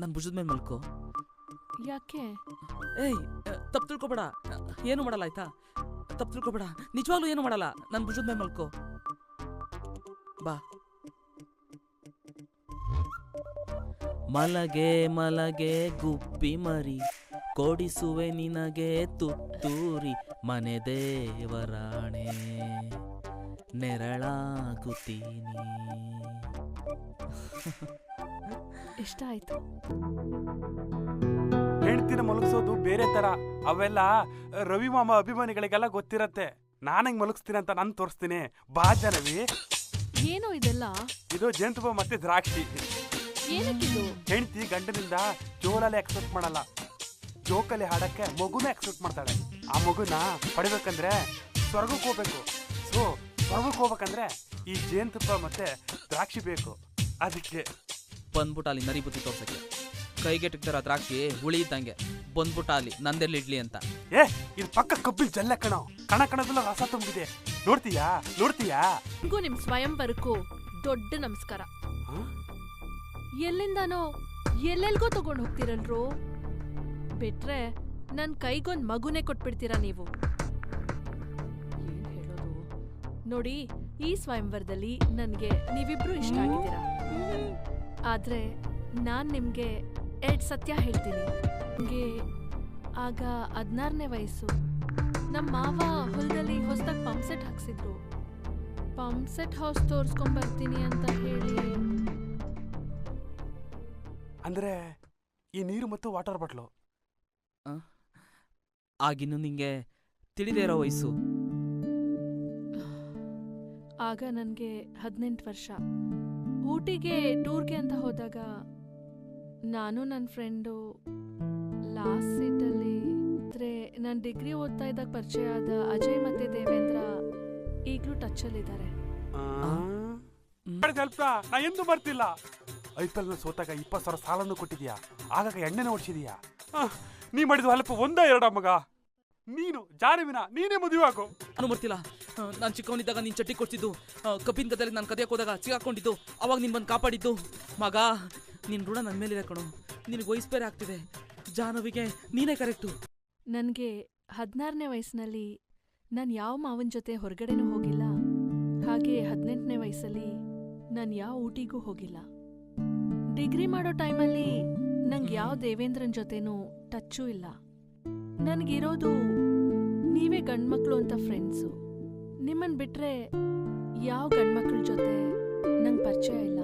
ನನ್ನ ಭುಜದ ಮೇಲೆ ಮಲ್ಕೋ. ಯಾಕೆ? ಏಯ್, ತಪ್ಪು ತಿಳ್ಕೊಬೇಡ, ಏನು ಮಾಡಲ್ಲ ಆಯ್ತಾ? ತಪ್ಪು ತಿಳ್ಕೊಬೇಡ, ನಿಜವಾಗ್ಲೂ ಏನು ಮಾಡಲ್ಲ. ನನ್ನ ಭುಜದ ಮೇಲೆ ಮಲ್ಕೋ ಬಾ. ಮಲಗೆ ಮಲಗೆ ಗುಬ್ಬಿ ಮರಿ, ಕೊಡಿಸುವೆ ನಿನಗೆ ತುತ್ತೂರಿ, ಮನೆ ದೇವರಾಣೆ ನೆರಳಾಗುತ್ತೀನಿ. ಇಷ್ಟ ಆಯ್ತು. ಹೆಂಡ್ತಿನ ಮಲಗಿಸೋದು ಬೇರೆ ತರ. ಅವೆಲ್ಲ ರವಿ ಮಾಮ ಅಭಿಮಾನಿಗಳಿಗೆಲ್ಲ ಗೊತ್ತಿರತ್ತೆ. ನಾನು ಹೆಂಗ್ ಮಲಗಿಸ್ತೀನಿ ಅಂತ ನಾನು ತೋರಿಸ್ತೀನಿ. ಬಾ ಜನವಿ. ಏನೋ ಇದೆಲ್ಲ? ಇದು ಜೇನುತುಪ್ಪ ಮತ್ತೆ ದ್ರಾಕ್ಷಿ. ಏನಕ್ಕಿದು? ಹೆಂಡ್ತಿ ಗಂಡನಿಂದ ಜೋಲಲ್ಲಿ ಎಕ್ಸ್ಪೆಕ್ಟ್ ಮಾಡಲ್ಲ, ಜೋಕಲ್ಲಿ ಹಾಡಕ್ಕೆ ಮಗುನ ಎಕ್ಸ್ಪೆಕ್ಟ್ ಮಾಡ್ತಾಳೆ. ಆ ಮಗುನ ಪಡಿಬೇಕಂದ್ರೆ ಸ್ವರ್ಗಕ್ಕೆ ಹೋಗ್ಬೇಕು. ಸೊ ಸ್ವರ್ಗಕ್ಕೆ ಹೋಗ್ಬೇಕಂದ್ರೆ ಈ ಜೇನುತುಪ್ಪ ಮತ್ತೆ ದ್ರಾಕ್ಷಿ ಬೇಕು. ಅದಕ್ಕೆ ಬಂದ್ಬಿಟ್ಟ ಅಲ್ಲಿ ನರಿ ಬುದ್ಧಿ ತೋರ್ಸಕ್ಕೆ. ಕೈಗೆ ಟಿಕ್ತಾರ ದ್ರಾಕ್ಷಿ ಹುಳಿ ಇದ್ದಂಗೆ ಬಂದ್ಬಿಟ್ಟ ಅಲ್ಲಿ ನಂದೆಲ್ಲಿ ಇಡ್ಲಿ ಅಂತ. ಇದು ಪಕ್ಕ ಕಬ್ಬಿನ ಜಲ್ಲ ಕಣ. ಕಣದಲ್ಲ ರಸ ತುಂಬಿದೆ. ನೋಡ್ತೀಯಾ? ನಿಮ್ಗೂ ನಿಮ್ ಸ್ವಯಂವರಕ್ಕೂ ದೊಡ್ಡ ನಮಸ್ಕಾರ. ಎಲ್ಲಿಂದಾನೋ ಎಲ್ಲೆಲ್ಗೋ ತಗೊಂಡು ಹೋಗ್ತಿರಲ್ರು. ಬಿಟ್ರೆ ನನ್ ಕೈಗೊಂದ್ ಮಗುನೇ ಕೊಟ್ಬಿಡ್ತೀರಾ ನೀವು. ಏನ್ ಹೇಳೋದು ನೋಡಿ, ಈ ಸ್ವಯಂವರದಲ್ಲಿ ನನ್ಗೆ ನೀವಿಬ್ರು ಇಷ್ಟ ಆಗಿದ್ದೀರಾ. ಆದ್ರೆ ನಾನ್ ನಿಮ್ಗೆ 2 ಸತ್ಯ ಹೇಳ್ತೀನಿ. ನಿಮ್ಗೆ ಆಗ 16ನೇ ವಯಸ್ಸು. ನಮ್ಮ ಮಾವ ಹೊಲದಲ್ಲಿ ಹೊಸದಾಗಿ ಪಂಪ್ ಸೆಟ್ ಹಾಕ್ಸಿದ್ರು. ಪಂಪ್ ಸೆಟ್ ಹೌಸ್ ತೋರ್ಸ್ಕೊಂಡ್ಬರ್ತೀನಿ ಅಂತ ಹೇಳಿ. ಅಂದ್ರೆ ಈ ನೀರು ಮತ್ತು ವಾಟರ್ ಬಾಟ್ಲು. ಆಗಿನ್ನು ನಿಂಗೆ ತಿಳಿದೇ ಇರೋ ವಯಸ್ಸು. ಆಗ ನನಗೆ 18 ವರ್ಷ. ಊಟಿಗೆ ಟೂರ್ಗೆ ಅಂತ ಹೋದಾಗ ನಾನು ನನ್ನ ಫ್ರೆಂಡು ಲಾಸ್ಟ್ ಸೀಟಲ್ಲಿ. ಆದರೆ ನಾನು ಡಿಗ್ರಿ ಓದ್ತಾ ಇದ್ದಾಗ ಪರಿಚಯ ಆದ ಅಜಯ್ ಮತ್ತೆ ದೇವೇಂದ್ರ ಈಗಲೂ ಟಚ್ಚಲ್ಲಿದ್ದಾರೆ. ನಾ ಎಂದು ಬರ್ತಿಲ್ಲ. IPL ಸೋತಾಗ 20,000 ಸಾಲನ್ನು ಕೊಟ್ಟಿದ್ಯಾ. ಆಗಾಗ ಎಣ್ಣೆನ ಓಡಿಸಿದೀಯಾ. ನೀ ಮಾಡಿದ ಹೆಲ್ಪ್ 1-2 ಮಗ. ನೀನು ಜಾನವಿನ ನೀನೇ ಮದುವೆ ಆಗೋ. ನಾನು ಬರ್ತಿಲ್ಲ. ನಾನು ಚಿಕ್ಕವನಿದ್ದಾಗ ನೀನು ಚಟ್ಟಿ ಕೊಡ್ತಿದ್ದು, ಕಬ್ಬಿನ ಗದ್ದೆಯಲ್ಲಿ ನಾನು ಕದಿಯಕ್ಕೆ ಹೋದಾಗ ಸಿಗಾಕೊಂಡಿದ್ದು, ಅವಾಗ ನೀನು ಬಂದು ಕಾಪಾಡಿದ್ದು. ಮಗ, ನಿನ್ನ ಋಣ ನನ್ನ ಮೇಲಿದೆ ಕಣೋ. ನಿನಗೆ ವಯಸ್ಸು ಬೇರೆ ಆಗ್ತಿದೆ. ಜಾಹ್ನವಿಗೆ ನೀನೇ ಕರೆಕ್ಟು. ನನಗೆ 16ನೇ ವಯಸ್ಸಿನಲ್ಲಿ ನಾನು ಯಾವ ಮಾವನ ಜೊತೆ ಹೊರಗಡೆನೂ ಹೋಗಿಲ್ಲ. ಹಾಗೆ 18ನೇ ವಯಸ್ಸಲ್ಲಿ ನಾನು ಯಾವ ಊಟಿಗೂ ಹೋಗಿಲ್ಲ. ಡಿಗ್ರಿ ಮಾಡೋ ಟೈಮಲ್ಲಿ ನಂಗೆ ಯಾವ ದೇವೇಂದ್ರನ್ ಜೊತೆನೂ ಟಚ್ಚೂ ಇಲ್ಲ. ನನಗಿರೋದು ನೀವೇ ಗಂಡ್ಮಕ್ಳು ಅಂತ ಫ್ರೆಂಡ್ಸು. ನಿಮ್ಮನ್ನು ಬಿಟ್ರೆ ಯಾವ ಗಂಡ್ಮಕ್ಳ ಜೊತೆ ನಂಗೆ ಪರಿಚಯ ಇಲ್ಲ.